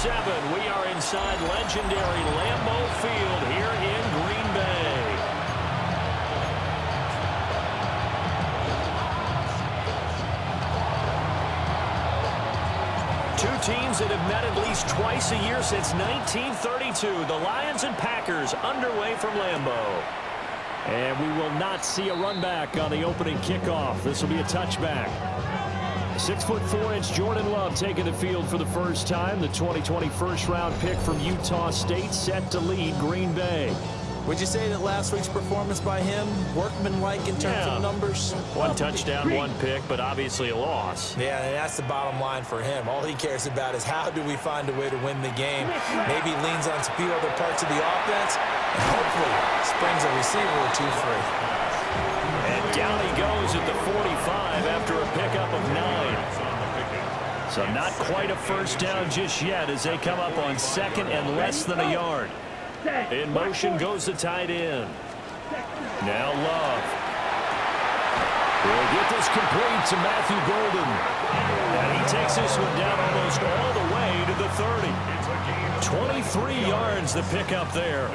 7. We are inside legendary Lambeau Field here in Green Bay. Two teams that have met at least twice a year since 1932. The Lions and Packers underway from Lambeau. And we will not see a run back on the opening kickoff. This will be a touchback. 6'4" Jordan Love taking the field for the first time. The 2020 first-round pick from Utah State set to lead Green Bay. Would you say that last week's performance by him, workmanlike in terms of numbers? One touchdown, one pick, but obviously a loss. Yeah, and that's the bottom line for him. All he cares about is how do we find a way to win the game. Maybe leans on a few other parts of the offense, and hopefully springs a receiver or two free. And down he goes at the 45 after a pickup of 9. So not quite a first down just yet as they come up on second and less than a yard. In motion goes the tight end. Now Love. We'll get this complete to Matthew Golden. And he takes this one down almost all the way to the 30. 23 yards the pickup there.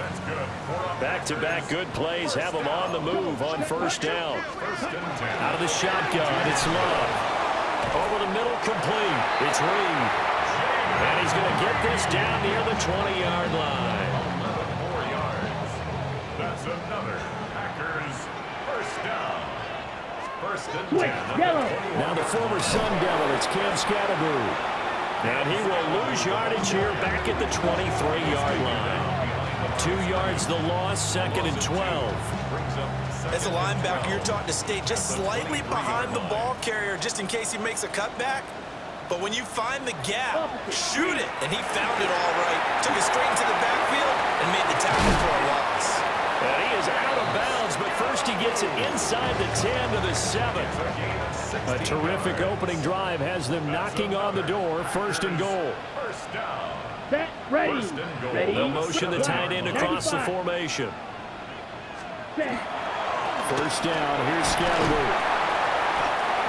Back-to-back good plays have him on the move on first down. Out of the shotgun, it's Love. Over the middle, complete. It's Reed. And he's going to get this down near the 20-yard line. That's another Packers first down. First and 10. Now the former Sun Devil, it's Cam Scatterbroo. And he will lose yardage here back at the 23-yard line. 2 yards the loss, second and 12. As a linebacker, you're taught to stay just slightly behind the ball carrier just in case he makes a cutback. But when you find the gap, shoot it. And he found it all right. Took it straight into the backfield and made the tackle for a loss. And he is out of bounds, but first he gets it inside the 10 to the 7. A terrific opening drive has them knocking on the door. First and goal. First down. Set, ready. They'll motion the tight end across the formation. First down, here's Scatterbroo.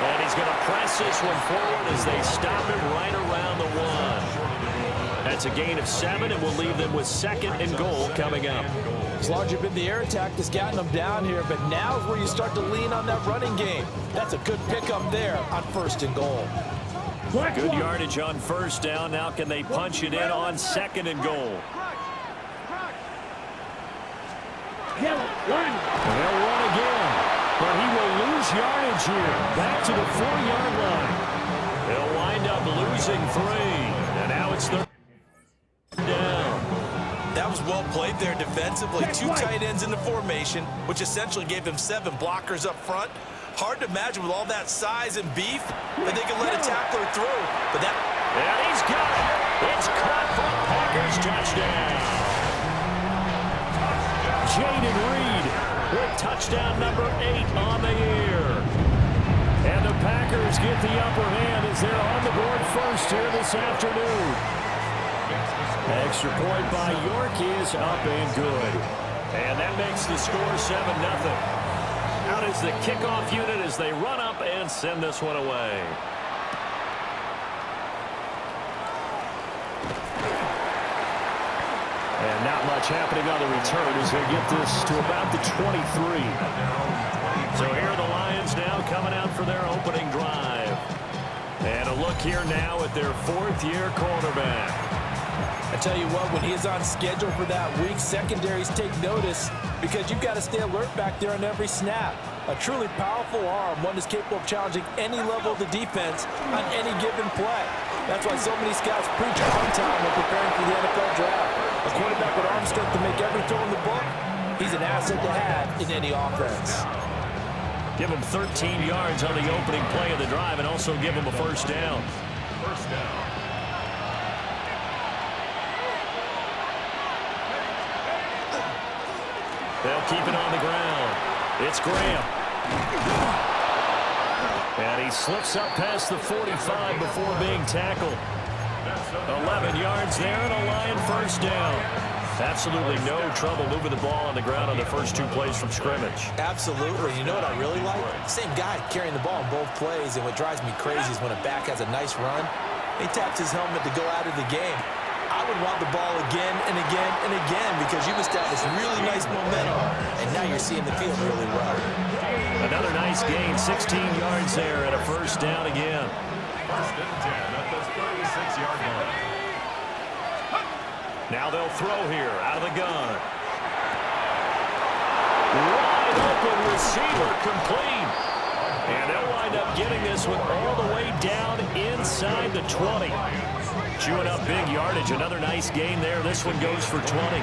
And he's going to press this one forward as they stop him right around the 1. That's a gain of 7, and we'll leave them with second and goal coming up. As large as been the air attack that's gotten them down here, but now is where you start to lean on that running game. That's a good pickup there on first and goal. Good yardage on first down. Now can they punch it in on second and goal? They'll run again, but he will lose yardage here. Back to the 4-yard line. They'll wind up losing 3, and now it's third down. That was well played there defensively. 2 tight ends in the formation, which essentially gave him 7 blockers up front. Hard to imagine with all that size and beef that they could let a tackler through. But that... And he's got it. It's caught for a Packers touchdown. Jaden Reed with touchdown number 8 on the year. And the Packers get the upper hand as they're on the board first here this afternoon. Extra point by York is up and good. And that makes the score 7-0. Out is the kickoff unit as they run up and send this one away. And not much happening on the return as they get this to about the 23. So here are the Lions now coming out for their opening drive. And a look here now at their 4th-year quarterback. I tell you what, when he is on schedule for that week, secondaries take notice because you've got to stay alert back there on every snap. A truly powerful arm, one that's capable of challenging any level of the defense on any given play. That's why so many scouts preach arm time when preparing for the NFL draft. A quarterback with arm strength to make every throw in the book, he's an asset to have in any offense. Give him 13 yards on the opening play of the drive and also give him a first down. First down. They'll keep it on the ground. It's Graham. And he slips up past the 45 before being tackled. 11 yards there and a Lion first down. Absolutely no trouble moving the ball on the ground on the first 2 plays from scrimmage. Absolutely. You know what I really like? Same guy carrying the ball in both plays, and what drives me crazy is when a back has a nice run, he taps his helmet to go out of the game. I would want the ball again and again and again because you've established really nice momentum, and now you're seeing the field really well. Another nice gain, 16 yards there and a first down again. First and 10 at the 36-yard line. Now they'll throw here out of the gun. Wide open receiver complete. And they'll wind up getting this one all the way down inside the 20. Chewing up big yardage. Another nice gain there. This one goes for 20.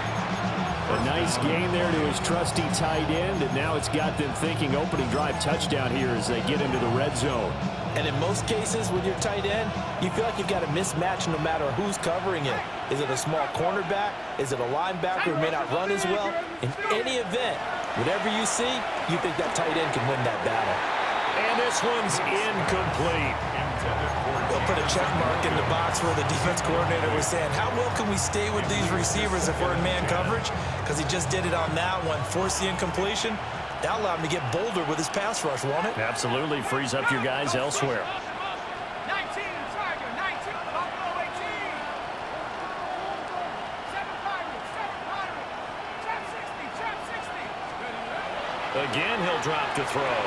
A nice gain there to his trusty tight end, and now it's got them thinking opening drive touchdown here as they get into the red zone. And in most cases with your tight end, you feel like you've got a mismatch no matter who's covering it. Is it a small cornerback? Is it a linebacker who may not run as well? In any event, whatever you see, you think that tight end can win that battle. And this one's incomplete. They'll put a check mark in the box where the defense coordinator was saying, how well can we stay with these receivers if we're in man coverage? Because he just did it on that one, forced the incompletion. That allowed him to get bolder with his pass rush, won't it? Absolutely frees up your guys elsewhere. 19, Tiger, 19, Buffalo 18. 7 Pirates, 7 Pirates. Trap 60, trap 60. Again, he'll drop to throw.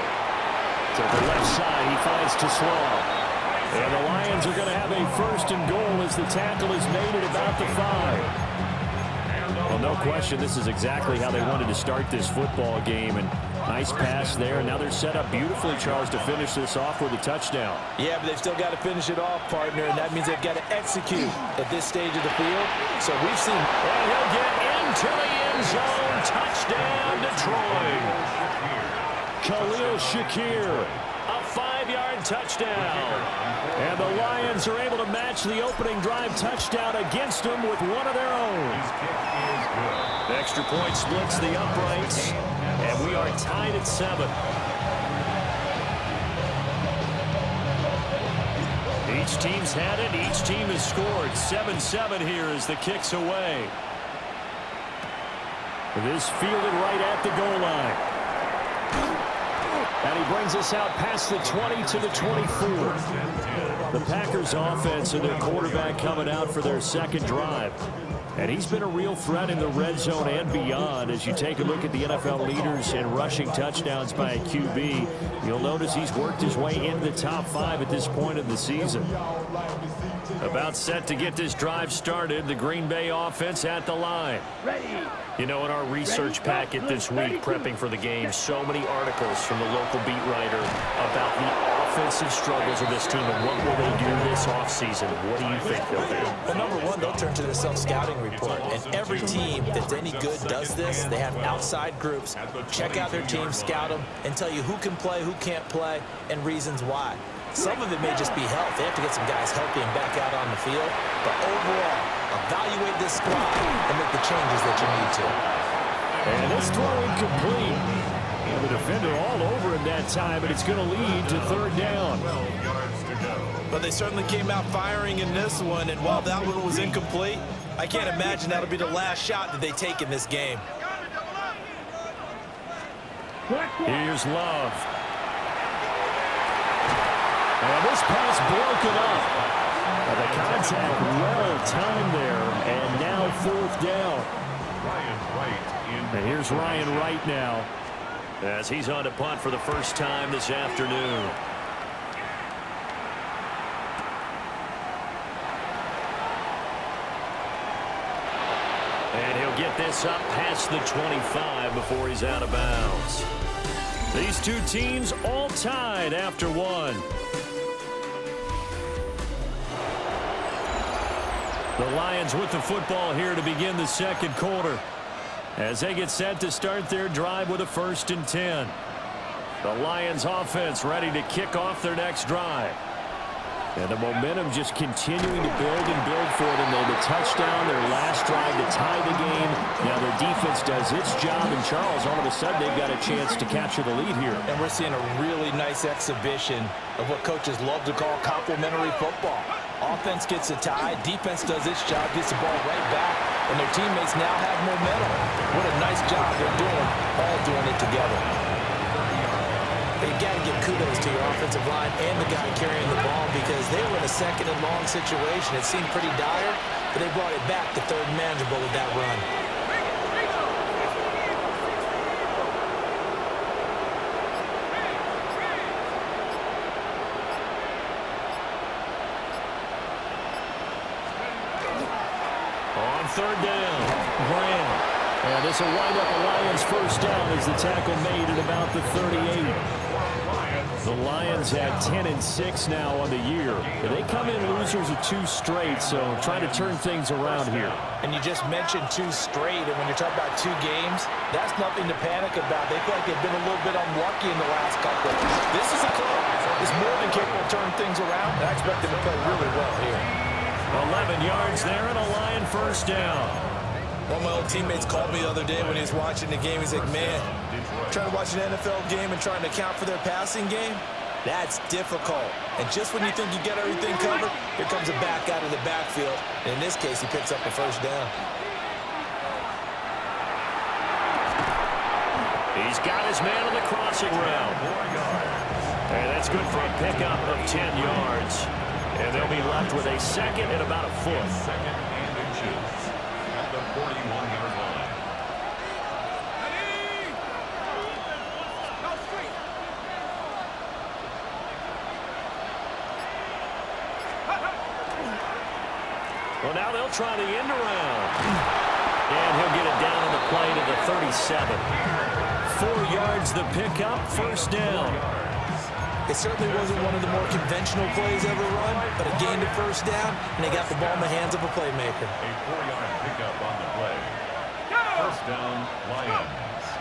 To the left side, he finds to Slaw. And the Lions are going to have a first and goal as the tackle is made at about the 5. Well, no question, this is exactly how they wanted to start this football game. And nice pass there. And now they're set up beautifully, Charles, to finish this off with a touchdown. Yeah, but they've still got to finish it off, partner, and that means they've got to execute at this stage of the field. So we've seen... And he'll get into the end zone. Touchdown, Detroit. Khalil Shakir, a 5-yard touchdown. And the Lions are able to match the opening drive touchdown against them with one of their own. The extra point splits the uprights, and we are tied at 7. Each team's had it. Each team has scored. 7-7 here as the kick's away. This fielded right at the goal line. And he brings us out past the 20 to the 24. The Packers offense and their quarterback coming out for their second drive. And he's been a real threat in the red zone and beyond. As you take a look at the NFL leaders in rushing touchdowns by a QB, you'll notice he's worked his way into the top 5 at this point of the season. About set to get this drive started, the Green Bay offense at the line. Ready. You know, in our research packet this week, prepping for the game, so many articles from the local beat writer about the offensive struggles of this team and what will they do this offseason. What do you think they'll do? Well, number one, they'll turn to their self-scouting report. And every team that's any good does this. They have outside groups, check out their team, scout them, and tell you who can play, who can't play, and reasons why. Some of it may just be health. They have to get some guys healthy and back out on the field. But overall, evaluate this squad and make the changes that you need to. And this throw incomplete. And the defender all over him that time, and it's going to lead to third down. 12 yards to go. But they certainly came out firing in this one, and while that one was incomplete, I can't imagine that'll be the last shot that they take in this game. Here's Love. And this pass broken up. The contact well timed there, and now fourth down. Ryan Wright in. And here's Ryan Wright now as he's on to punt for the first time this afternoon. And he'll get this up past the 25 before he's out of bounds. These two teams all tied after one. The Lions with the football here to begin the second quarter as they get set to start their drive with a 1st and 10. The Lions offense ready to kick off their next drive. And the momentum just continuing to build and build for them. Though the touchdown, their last drive to tie the game. Now their defense does its job, and Charles, all of a sudden, they've got a chance to capture the lead here. And we're seeing a really nice exhibition of what coaches love to call complementary football. Offense gets a tie, defense does its job, gets the ball right back, and their teammates now have momentum. What a nice job they're doing, all doing it together. They've got to give kudos to your offensive line and the guy carrying the ball because they were in a second and long situation. It seemed pretty dire, but they brought it back to third and manageable with that run. On third down, Graham. And this will wind up a Lions first down as the tackle made at about the 38. The Lions had 10-6 now on the year. They come in losers of 2 straight, so trying to turn things around here. And you just mentioned 2 straight, and when you're talking about 2 games, that's nothing to panic about. They feel like they've been a little bit unlucky in the last couple. This is a club that's more than capable of turning things around, and I expect them to play really well here. 11 yards there and a Lion first down. One of my old teammates called me the other day when he was watching the game. He's like, man, trying to watch an NFL game and trying to account for their passing game, that's difficult. And just when you think you get everything covered, here comes a back out of the backfield. And in this case, he picks up a first down. He's got his man on the crossing route. And that's good for a pickup of 10 yards. And they'll be left with a second and about a foot. Second and inches at the 41-yard line. Well, now they'll try the end around. And he'll get it down on the play to the 37. 4 yards the pickup, first down. It certainly wasn't one of the more conventional plays ever run, but it gained a first down, and they got the ball in the hands of a playmaker. A 4-yard pickup on the play. First down, Lions.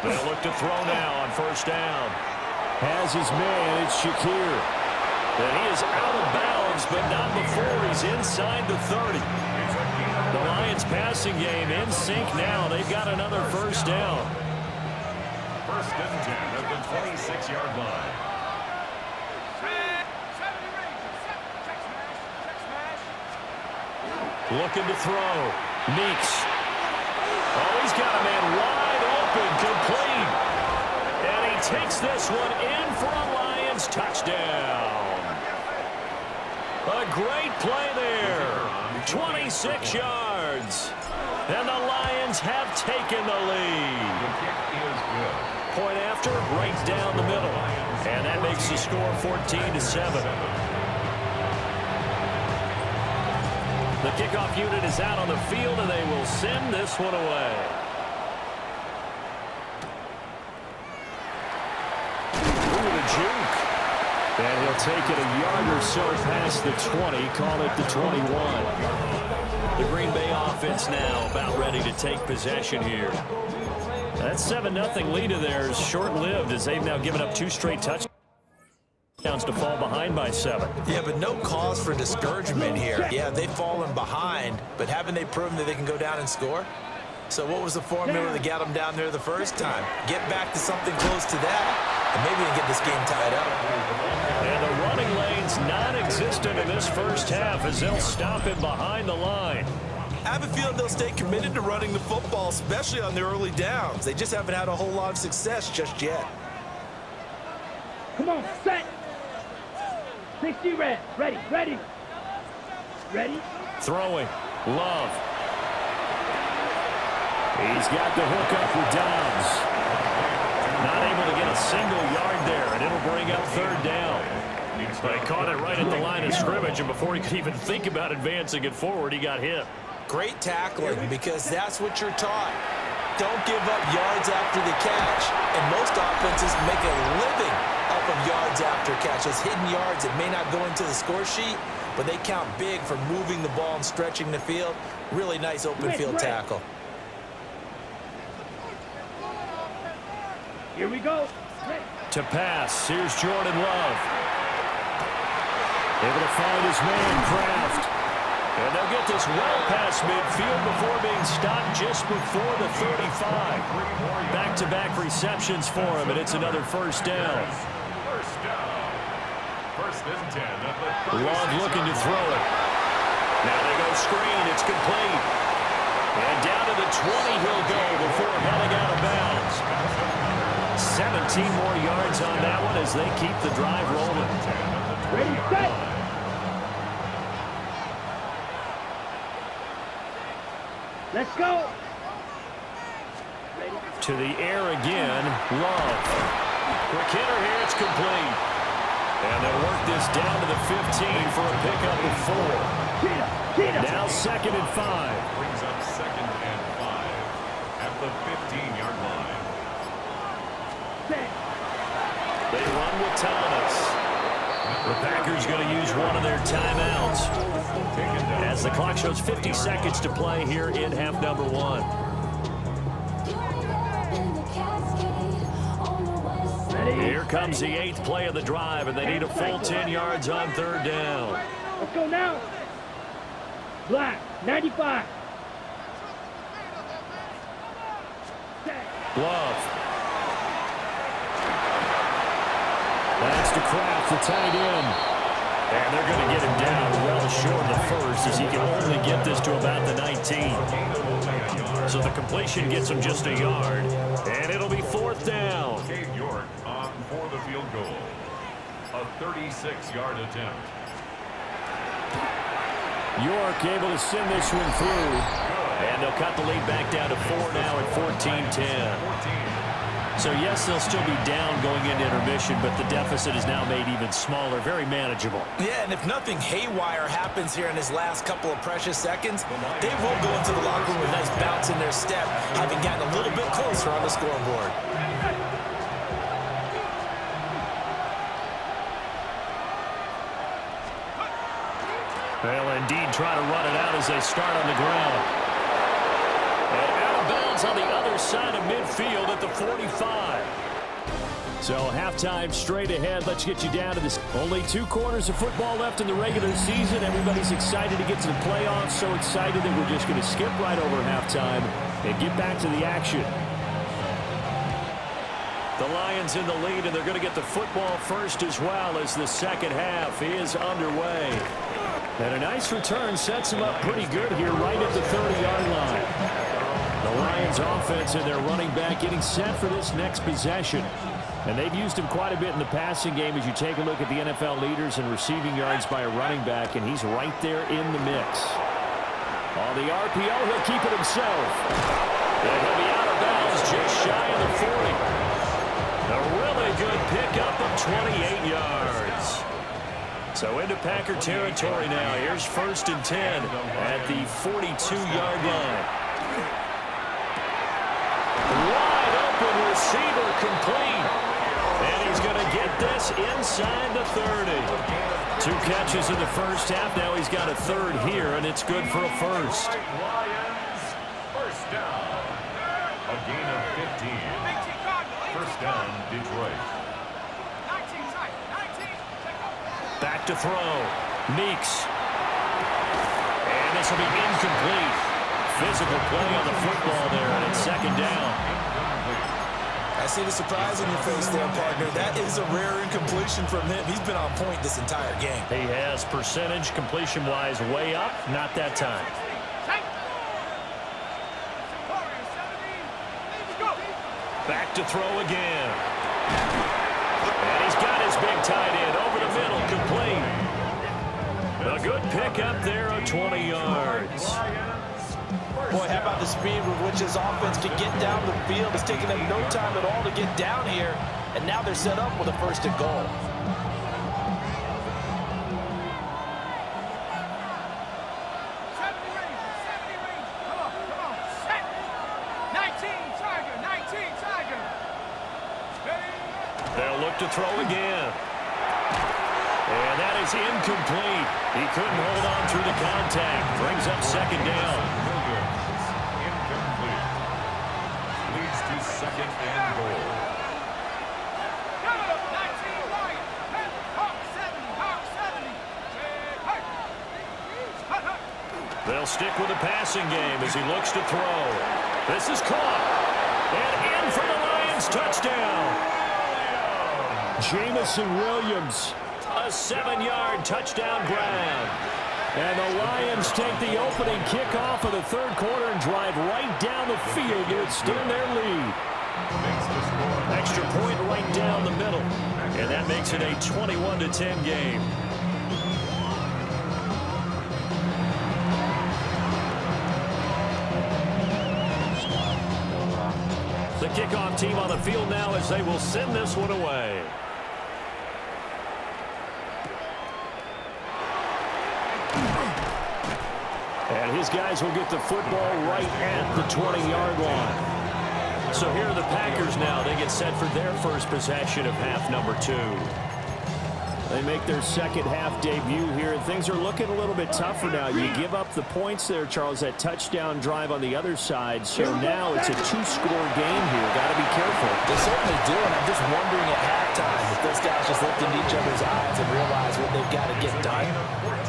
They'll look to throw now on first down. Has his man, it's Shakir. And he is out of bounds, but not before he's inside the 30. The Lions passing game in sync now. They've got another first down. First and 10 at the 26-yard line. Looking to throw. Meeks. Oh, he's got a man wide open, complete. And he takes this one in for a Lions touchdown. A great play there. 26 yards. And the Lions have taken the lead. The kick is good. Point after, right down the middle. And that makes the score 14-7. The kickoff unit is out on the field, and they will send this one away. Ooh, the juke. And he'll take it a yard or so past the 20, call it the 21. The Green Bay offense now about ready to take possession here. That 7-0 lead of theirs short-lived as they've now given up 2 straight touchdowns to fall behind by 7. Yeah, but no cause for discouragement here. Yeah, they've fallen behind, but haven't they proven that they can go down and score? So what was the formula to get them down there the first time? Get back to something close to that, and maybe they can get this game tied up. And the running lane's non-existent in this first half as they'll stop him behind the line. I have a feeling they'll stay committed to running the football, especially on their early downs. They just haven't had a whole lot of success just yet. Come on, set. 60 red. Ready, ready. Ready? Throwing. Love. He's got the hook up with Dobbs. Not able to get a single yard there, and it'll bring up third down. But he caught it right at the line of scrimmage, and before he could even think about advancing it forward, he got hit. Great tackling, because that's what you're taught. Don't give up yards after the catch, and most offenses make a living off of yards after catch. Those hidden yards that may not go into the score sheet, but they count big for moving the ball and stretching the field. Really nice open field tackle. Here we go. To pass, here's Jordan Love. Able to find his man, Kraft. And they'll get this well past midfield before being stopped just before the 35. Back-to-back receptions for him, and it's another first down. First down. First and 10. Love looking to throw it. Now they go screen. It's complete. And down to the 20 he'll go before heading out of bounds. 17 more yards on that one as they keep the drive rolling. Ready, set. Let's go. To the air again. Love. Quick hitter here. It's complete. And they'll work this down to the 15 for a pickup of 4. Now 2nd and 5. Brings up 2nd and 5 at the 15-yard line. They run with Thomas. The Packers going to use one of their timeouts as the clock shows 50 seconds to play here in half number 1. Here comes the 8th play of the drive, and they need a full 10 yards on 3rd down. Let's go now. Black, 95. Glove. That's to Kraft, the tight end. And they're going to get him down well short of the first as he can only get this to about the 19. So the completion gets him just a yard. And it'll be 4th down. Cade York on for the field goal. A 36-yard attempt. York able to send this one through. And they'll cut the lead back down to 4 now at 14-10. So, yes, they'll still be down going into intermission, but the deficit is now made even smaller, very manageable. Yeah, and if nothing haywire happens here in his last couple of precious seconds, they will go into the locker room with a nice bounce in their step, having gotten a little bit closer on the scoreboard. They'll indeed try to run it out as they start on the ground. And out of bounds on the other side of midfield at the 45. So halftime straight ahead. Let's get you down to this. Only 2 quarters of football left in the regular season. Everybody's excited to get to the playoffs. So excited that we're just going to skip right over halftime and get back to the action. The Lions in the lead, and they're going to get the football first as well as the second half is underway. And a nice return sets them up pretty good here right at the 30-yard line. The Lions offense and their running back getting set for this next possession. And they've used him quite a bit in the passing game as you take a look at the NFL leaders in receiving yards by a running back, and he's right there in the mix. On the RPO, he'll keep it himself. And he'll be out of bounds just shy of the 40. A really good pickup of 28 yards. So into Packer territory now. Here's 1st and 10 at the 42-yard line. Wide open receiver complete. And he's going to get this inside the 30. 2 catches in the first half. Now he's got a 3rd here, and it's good for a first. Lions, first down. A gain of 15. First down, Detroit. 19, side, 19. Back to throw. Meeks. And this will be incomplete. Physical play on the football there, and it's 2nd down. I see the surprise in your face there, partner. That is a rare incompletion from him. He's been on point this entire game. He has percentage completion-wise way up. Not that time. Back to throw again. And he's got his big tight end over the middle, complete. A good pickup there of 20 yards. Boy, how about the speed with which his offense can get down the field? It's taking them no time at all to get down here, and now they're set up with a 1st and goal. They'll look to throw again. And that is incomplete. He couldn't hold on through the contact. Brings up 2nd down. Incomplete. Leads to 2nd and goal. They'll stick with the passing game as he looks to throw. This is caught. And in for the Lions touchdown. Jamison Williams, a 7-yard touchdown grab. And the Lions take the opening kickoff of the 3rd quarter and drive right down the field to extend their lead. Extra point right down the middle. And that makes it a 21-10 game. team on the field now as they will send this one away. And his guys will get the football right at the 20-yard line. So here are the Packers now. They get set for their first possession of half number 2. They make their second half debut here, and things are looking a little bit tougher now. You give up the points there, Charles, that touchdown drive on the other side. So now it's a 2-score game here. Got to be careful. They certainly do, and I'm just wondering at halftime if those guys just looked into each other's eyes and realize what they've got to get done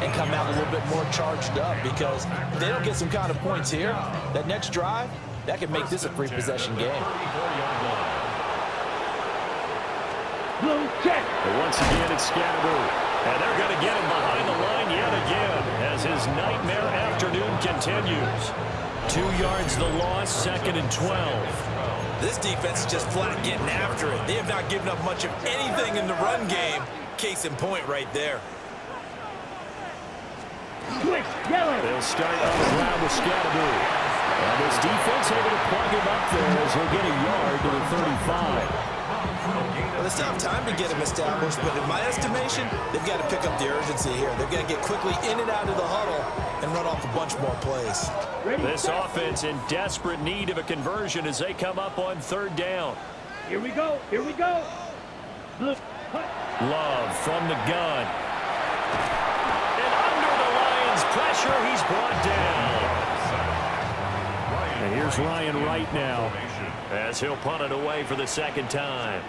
and come out a little bit more charged up, because if they don't get some kind of points here, that next drive, that could make this a free possession game. Blue check. But once again, it's Scatteroo. And they're going to get him behind the line yet again as his nightmare afternoon continues. 2 yards the loss, 2nd and 12. This defense is just flat getting after it. They have not given up much of anything in the run game. Case in point right there. Switch, yellow. They'll start on the ground with Scatteroo. And this defense able to plug him up there as he'll get a yard to the 35. Well, they still have time to get him established, but in my estimation, they've got to pick up the urgency here. They've got to get quickly in and out of the huddle and run off a bunch more plays. This offense in desperate need of a conversion as they come up on 3rd down. Here we go. Here we go. Blue. Love from the gun. And under the Lions' pressure, he's brought down. And here's Ryan Wright now as he'll punt it away for the 2nd time.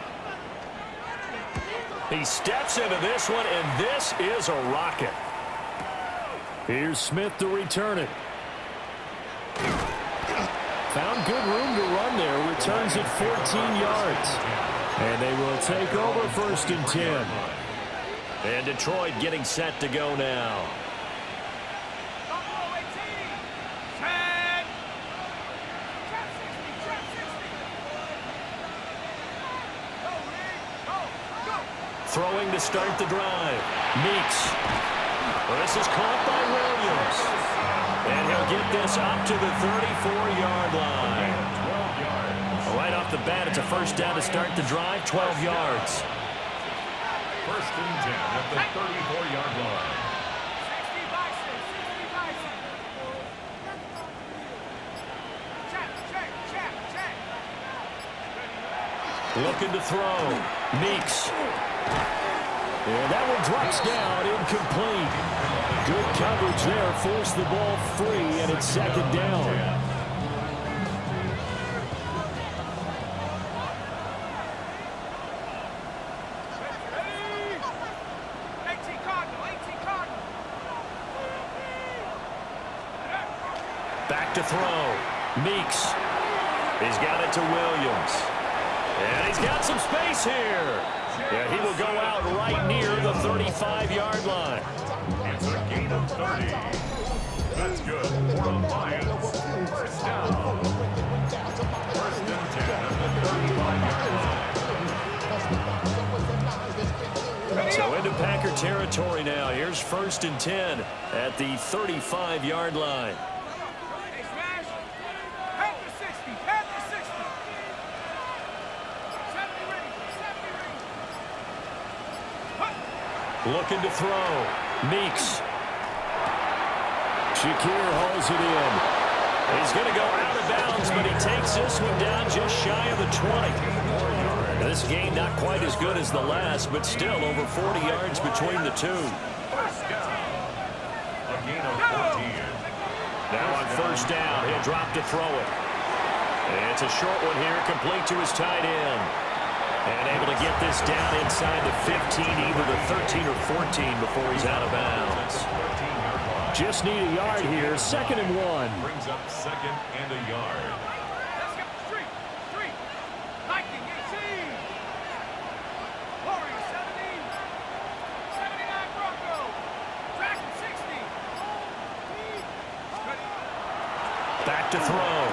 He steps into this one, and this is a rocket. Here's Smith to return it. Found good room to run there. Returns it 14 yards. And they will take over 1st and 10. And Detroit getting set to go now. Throwing to start the drive. Meeks. Well, this is caught by Williams. And he'll get this up to the 34-yard line. Right off the bat, it's a 1st down to start the drive, 12 yards. 1st and 10 at the 34-yard line. 60 bison, 60 bison. Check. Looking to throw. Meeks. And that one drops down, incomplete. Good coverage there, forced the ball free, and it's 2nd down. Back to throw. Meeks. He's got it to Williams. And he's got some space here. Yeah, he will go out right near the 35-yard line. It's a gain of 30. That's good for the Lions. 1st down. 1st and 10 at the 35-yard line. So into Packer territory now. Here's 1st and 10 at the 35-yard line. Hey, Smash. Head to 60. Head to 60. 70 ready. 70 ready. Looking to throw. Meeks. Shakir hauls it in. He's going to go out of bounds, but he takes this one down just shy of the 20. This game not quite as good as the last, but still over 40 yards between the two. 1st down. A gain of 14. Now on 1st down, he'll drop to throw it. And it's a short one here, complete to his tight end. And able to get this down inside the 15, either the 13 or 14 before he's out of bounds. Just need a yard here, 2nd and 1. Brings up 2nd and a yard. Let's go. Street. Viking 18. Warriors 17. 79 Bronco. Dragon 60. Back to throw.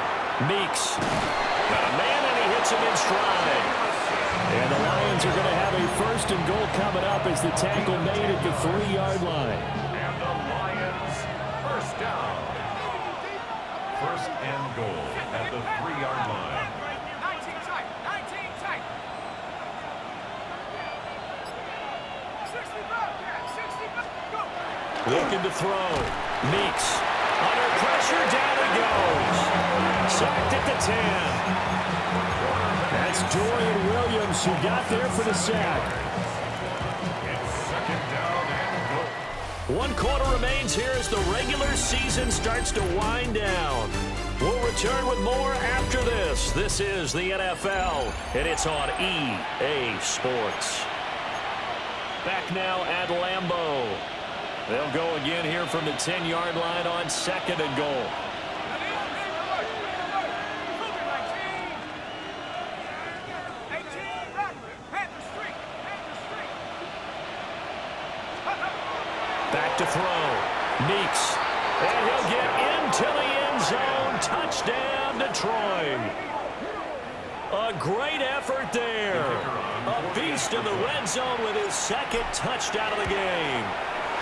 Meeks. Got a man, and he hits him in stride. And the Lions are going to have a 1st and goal coming up as the tackle made at the 3-yard line. And the Lions 1st down. 1st and goal at the 3-yard line. 19 tight. 19. Looking to throw. Meeks. Under pressure, down he goes. Sacked at the 10. That's Dorian Williams who got there for the sack. It's second down and goal. 1 quarter remains here as the regular season starts to wind down. We'll return with more after this. This is the NFL, and it's on EA Sports. Back now at Lambeau. They'll go again here from the 10-yard line on 2nd and goal. Back to throw. Meeks. And he'll get into the end zone. Touchdown, Detroit. A great effort there. A beast in the red zone with his 2nd touchdown of the game.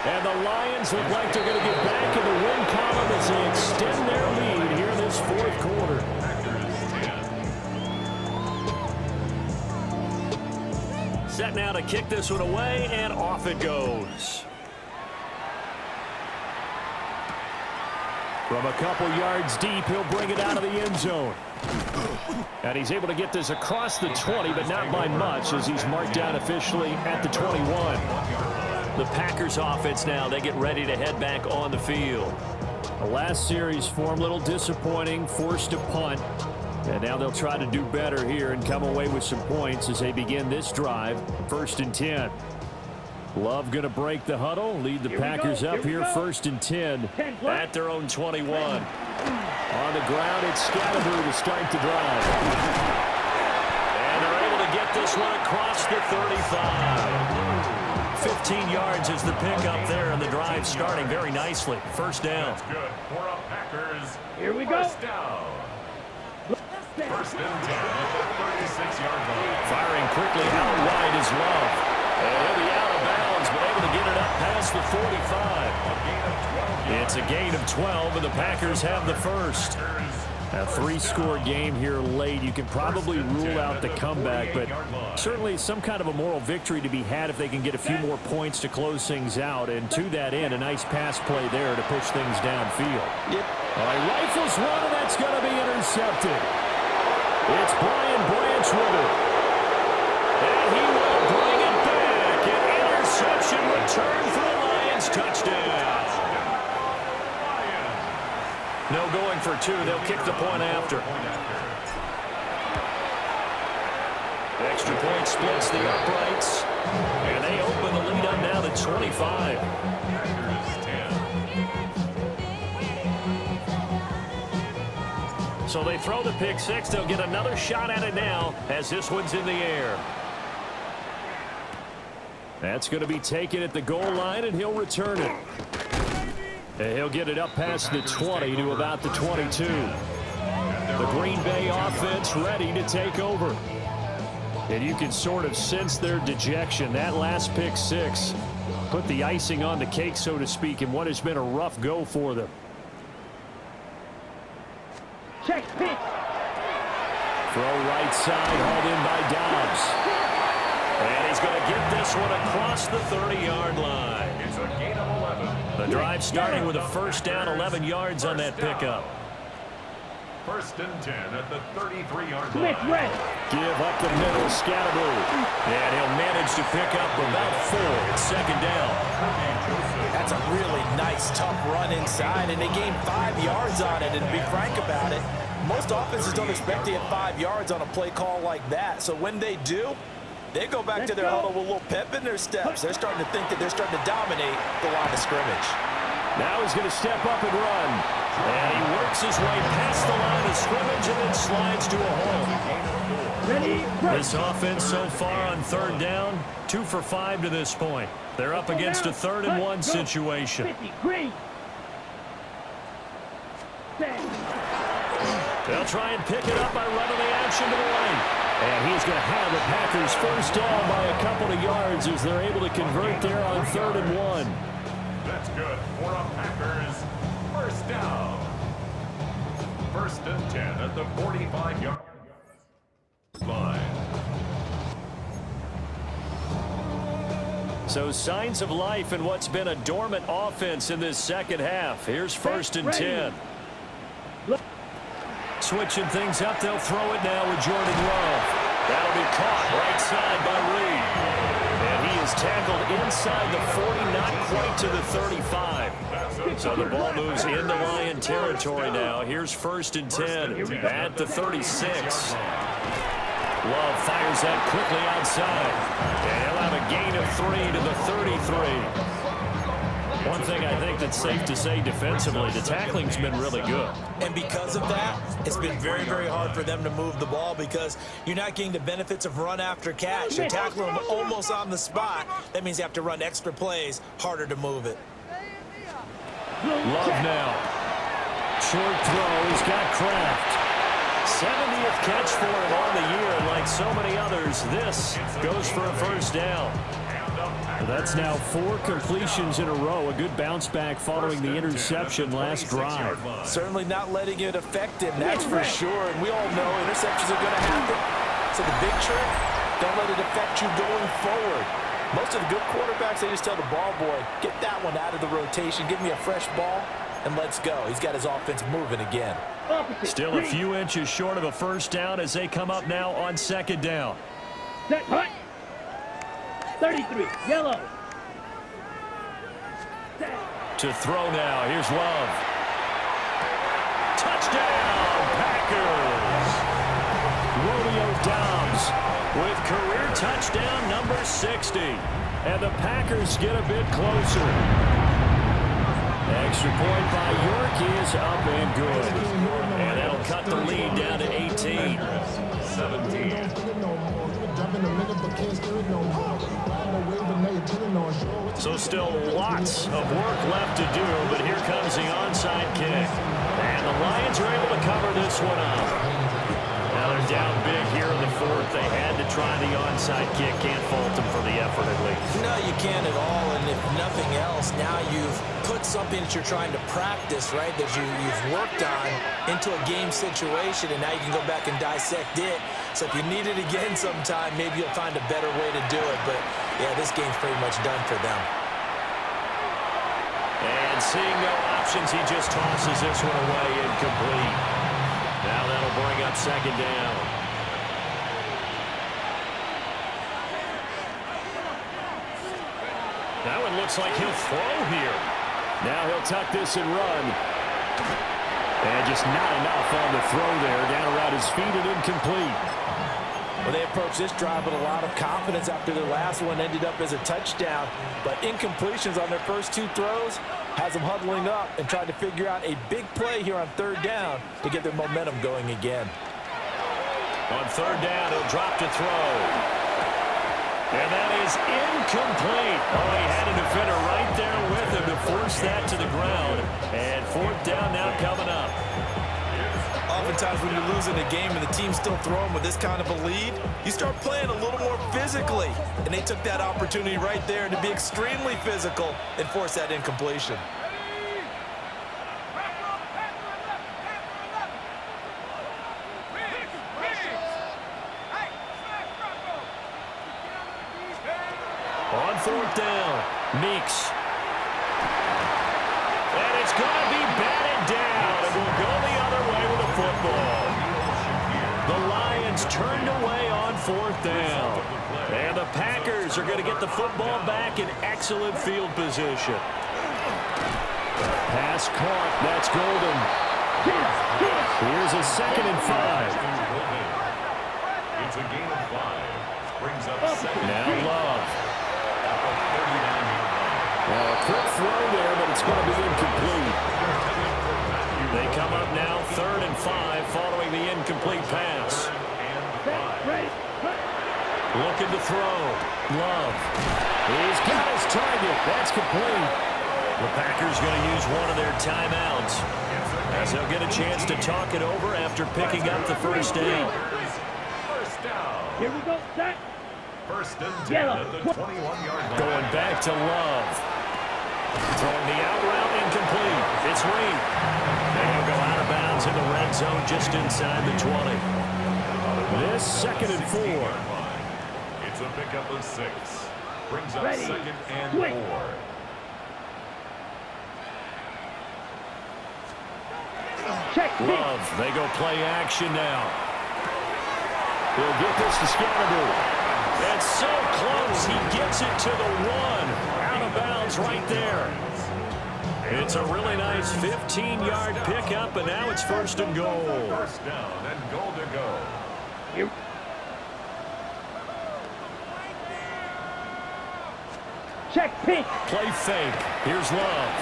And the Lions look like they're going to get back in the win column as they extend their lead here in this 4th quarter. Set now to kick this one away, and off it goes. From a couple yards deep, he'll bring it out of the end zone. And he's able to get this across the 20, but not by much as he's marked down officially at the 21. The Packers offense now, they get ready to head back on the field. The last series for him, a little disappointing, forced a punt. And now they'll try to do better here and come away with some points as they begin this drive, 1st and 10. Love going to break the huddle, lead the Packers up here, 1st and 10 at their own 21. On the ground, it's Scatterboo to start the drive. And they're able to get this one across the 35. 15 yards is the pickup there, and the drive starting very nicely. 1st down. That's good for a Packers. Here we go. 1st down. 1st and 10 at the 36-yard line. Firing quickly out wide is Love. And he'll be out of bounds, but able to get it up past the 45. It's a gain of 12, and the Packers have the first. A 3-score game here late. You can probably rule out the comeback, but certainly some kind of a moral victory to be had if they can get a few more points to close things out. And to that end, a nice pass play there to push things downfield. Yep. All right, rifles one, and that's going to be intercepted. It's Brian Branch with it. And he will bring it back. An interception return for the Lions. Touchdown. No going for 2. They'll kick the point after. Extra point splits the uprights. And they open the lead up now to 25. So they throw the pick 6. They'll get another shot at it now as this one's in the air. That's going to be taken at the goal line, and he'll return it. And he'll get it up past the 20 to about the 22. The Green Bay offense ready to take over. And you can sort of sense their dejection. That last pick 6 put the icing on the cake, so to speak, in what has been a rough go for them. Check pitch. Throw right side, hauled in by Dobbs. And he's going to get this one across the 30-yard line. It's a gain of 11. The drive starting with a 1st down, 11 yards on that pickup. 1st and 10 at the 33-yard Smith line. ready. Give up the middle, Scatterboo. And he'll manage to pick up about 4 at 2nd down. That's a really nice, tough run inside, and they gained 5 yards on it. And to be frank about it, most offenses don't expect to get 5 yards on a play call like that. So when they do, they go back to their huddle with a little pep in their steps. They're starting to think that they're starting to dominate the line of scrimmage. Now he's going to step up and run. And he works his way past the line of scrimmage and then slides to a hole. Ready. This offense so far on 3rd down, 2 for 5 to this point. They're up against a 3rd and 1 situation. 50, green. They'll try and pick it up by running the action to the right. And he's going to have the Packers 1st down by a couple of yards as they're able to convert there on 3rd and 1. That's good for a Packers 1st down. 1st and 10 at the 45-yard line. So signs of life in what's been a dormant offense in this second half. Here's 1st and 10. Switching things up, they'll throw it now with Jordan Love. That'll be caught right side by Reed. And he is tackled inside the 40, not quite to the 35. So the ball moves into Lion territory now. Here's 1st and 10 at the 36. Love fires that quickly outside. And he'll have a gain of 3 to the 33. One thing I think that's safe to say defensively, the tackling's been really good. And because of that, it's been very, very hard for them to move the ball because you're not getting the benefits of run after catch. You're tackling them almost on the spot. That means you have to run extra plays, harder to move it. Love now. Short throw. He's got Kraft. 70th catch for him on the year. And like so many others, this goes for a 1st down. That's now 4 completions in a row. A good bounce back following the interception last drive. Certainly not letting it affect him, that's for sure. And we all know interceptions are going to happen. So the big trick, don't let it affect you going forward. Most of the good quarterbacks, they just tell the ball boy, get that one out of the rotation, give me a fresh ball, and let's go. He's got his offense moving again. Still a few inches short of a 1st down as they come up now on 2nd down. Set, hut. 33, yellow. To throw now. Here's Love. Touchdown, Packers. Romeo Doubs with career touchdown number 60. And the Packers get a bit closer. Extra point by York is up and good. And that'll cut the lead down to 18. 17. So still lots of work left to do, but here comes the onside kick. And the Lions are able to cover this one up. Now they're down big here in the 4th. They had to try the onside kick. Can't fault them for the effort at least. No, you can't at all. And if nothing else, now you've put something that you're trying to practice, right, that you've worked on into a game situation, and now you can go back and dissect it. So if you need it again sometime, maybe you'll find a better way to do it. But, yeah, this game's pretty much done for them. And seeing no options, he just tosses this one away incomplete. Now that'll bring up 2nd down. That one looks like he'll throw here. Now he'll tuck this and run. And just not enough on the throw there. Down around his feet and incomplete. Well, they approached this drive with a lot of confidence after their last one ended up as a touchdown. But incompletions on their first 2 throws has them huddling up and trying to figure out a big play here on 3rd down to get their momentum going again. On 3rd down, he'll drop to throw. And that is incomplete. Oh, he had a defender right there with him to force that to the ground. And 4th down now coming up. Oftentimes when you're losing a game and the team's still throwing with this kind of a lead, you start playing a little more physically. And they took that opportunity right there to be extremely physical and force that incompletion. On 4th down, Meeks. And it's going to be batted down. And we'll go the other way with the football. The Lions turned away on 4th down. And the Packers are going to get the football back in excellent field position. Pass caught. That's Golden. Here's a 2nd and 5. It's a gain of 5. Brings up 2nd. Now Love. Well, a quick throw there, but it's going to be incomplete. They come up now 3rd and 5 following the incomplete pass. Looking to throw. Love. He's got his target. That's complete. The Packers going to use one of their timeouts as they'll get a chance to talk it over after picking up the 1st down. Here we go, set. 1st and 10 at the 21-yard line. Going back to Love. Throwing the out route incomplete. It's Reed. And he'll go out of bounds in the red zone just inside the 20. This 2nd and 4. It's a pickup of 6. Brings up Ready. second and Swing. 4. Check pitch. Love, they go play action now. He'll get this to Scannable. It's so close, he gets it to the 1. Out of bounds right there. It's a really nice 15-yard pickup, and now it's first and goal. First down and goal to go. Here. Check pitch. Play fake. Here's Love.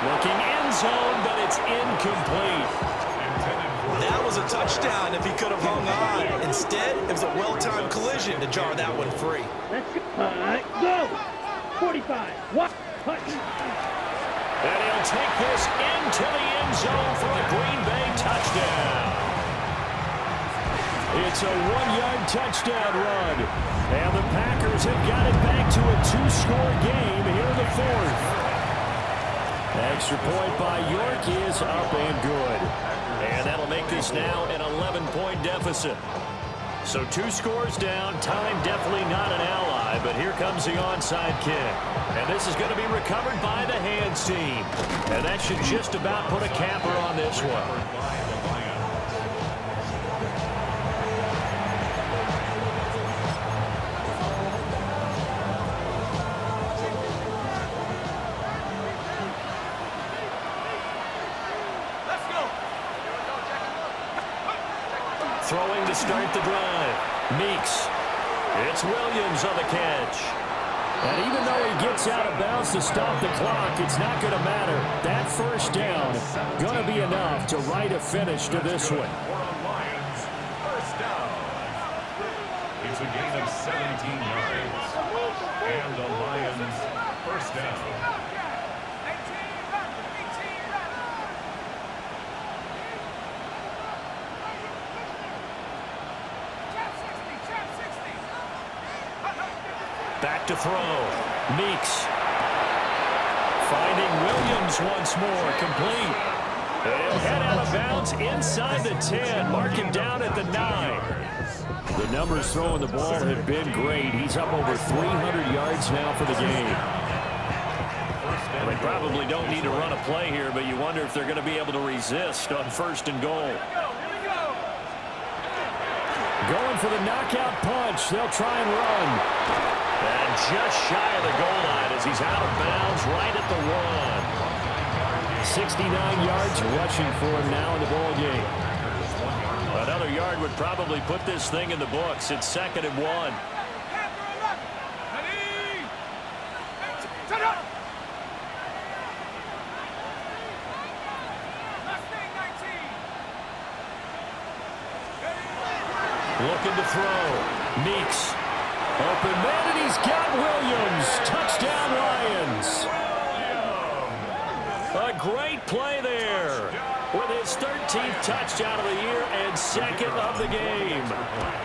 Looking end zone, but it's incomplete. That was a touchdown if he could have hung on. Instead, it was a well-timed collision to jar that one free. Let's go. 45. What? And he'll take this into the end zone for a Green Bay touchdown. It's a 1-yard touchdown run. And the Packers have got it back to a 2-score game here in the 4th. Extra point by York is up and good. And that'll make this now an 11-point deficit. So 2 scores down. Time definitely not an ally, but here comes the onside kick. And this is going to be recovered by the hands team. And that should just about put a capper on this one. Throwing to start the drive. Meeks. It's Williams on the catch. And even though he gets out of bounds to stop the clock, it's not going to matter. That first down going to be enough to write a finish to this one. Lions, first down. It's a gain of 17 yards. And the Lions, first down. Back to throw. Meeks. Finding Williams once more. Complete. He'll head out of bounds inside the 10. Mark him down at the 9. The numbers throwing the ball have been great. He's up over 300 yards now for the game. They probably don't need to run a play here, but you wonder if they're going to be able to resist on first and goal. Going for the knockout punch. They'll try and run. And just shy of the goal line as he's out of bounds right at the 1. 69 yards rushing for him now in the ball game. Another yard would probably put this thing in the books. It's 2nd and 1. Looking to throw. Meeks. Open man, and he's got Williams. Touchdown, Lions. A great play there with his 13th touchdown of the year and 2nd of the game.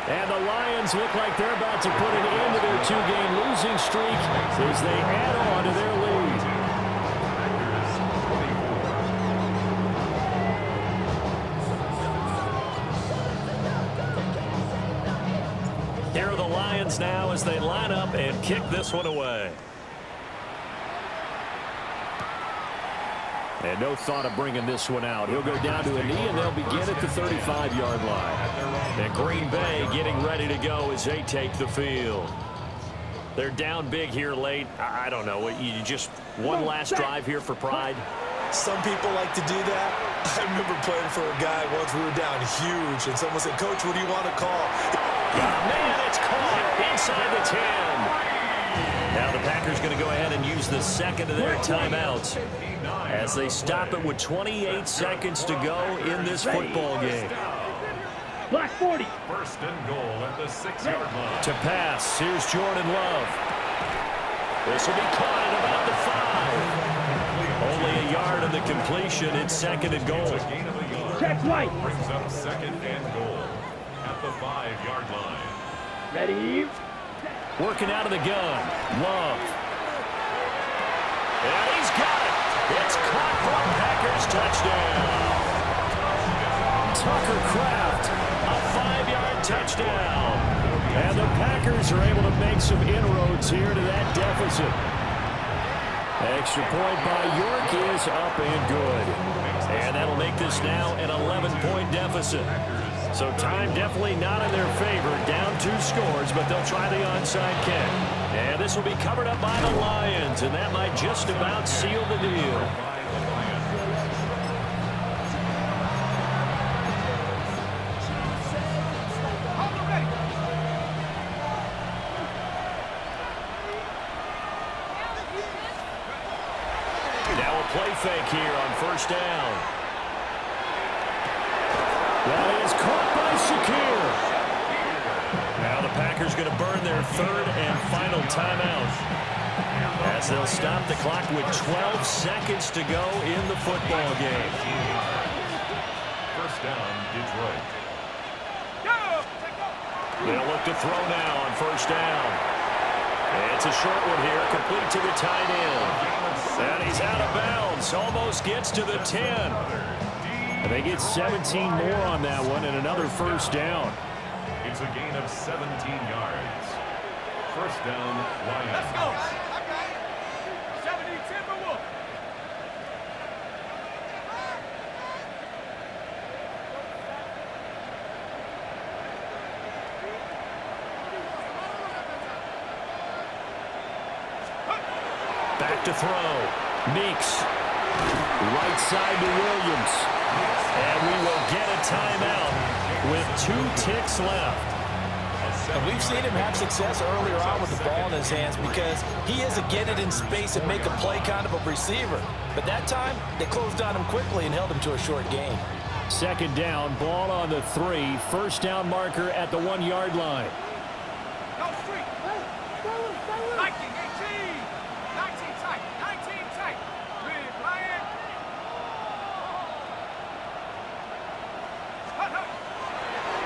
And the Lions look like they're about to put an end to their 2-game losing streak as they add on to their lead. Here are the Lions now as they line up and kick this one away. And no thought of bringing this one out. He'll go down to a knee, and they'll begin at the 35-yard line. And Green Bay getting ready to go as they take the field. They're down big here late. I don't know. You just one last drive here for pride? Some people like to do that. I remember playing for a guy once. We were down huge, and someone said, "Coach, what do you want to call?" Man, it's caught inside the 10. Now the Packers going to go ahead and use the 2nd of their timeouts as they stop it with 28 seconds to go in this football game. Black 40. First and goal at the 6-yard line. To pass, here's Jordan Love. This will be caught at about the 5. Only a yard on the completion. It's 2nd and goal. Check White. Brings up 2nd and goal at the 5-yard line. Ready. Working out of the gun. Love. And he's got it. It's caught for a Packers touchdown. Tucker Kraft, a 5-yard touchdown. And the Packers are able to make some inroads here to that deficit. Extra point by York is up and good. And that'll make this now an 11-point deficit. So time definitely not in their favor. Down 2 scores, but they'll try the onside kick. And this will be covered up by the Lions, and that might just about seal the deal. Now a play fake here on first down. That is caught by Shakir. Now the Packers going to burn their 3rd and final timeout, as they'll stop the clock with 12 seconds to go in the football game. First down, Detroit. They'll look to throw now on first down. It's a short one here, complete to the tight end. And he's out of bounds, almost gets to the 10. And they get 17 more on that one and another first down. It's a gain of 17 yards. First down, Lions. Let's go. Okay. 70-10 for Wolf. Back to throw. Meeks. Right side to Williams. And we will get a timeout with 2 ticks left. And we've seen him have success earlier on with the ball in his hands because he is a get it in space and make a play kind of a receiver. But that time, they closed on him quickly and held him to a short gain. Second down, ball on the 3. First down marker at the 1-yard line. No street. 19, 18. 19 tight. 19 tight. Big Lion.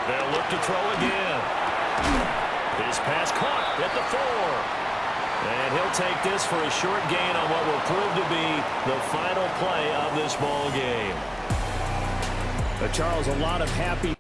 They'll look to throw again. His pass caught at the 4. And he'll take this for a short gain on what will prove to be the final play of this ball game. But Charles, a lot of happy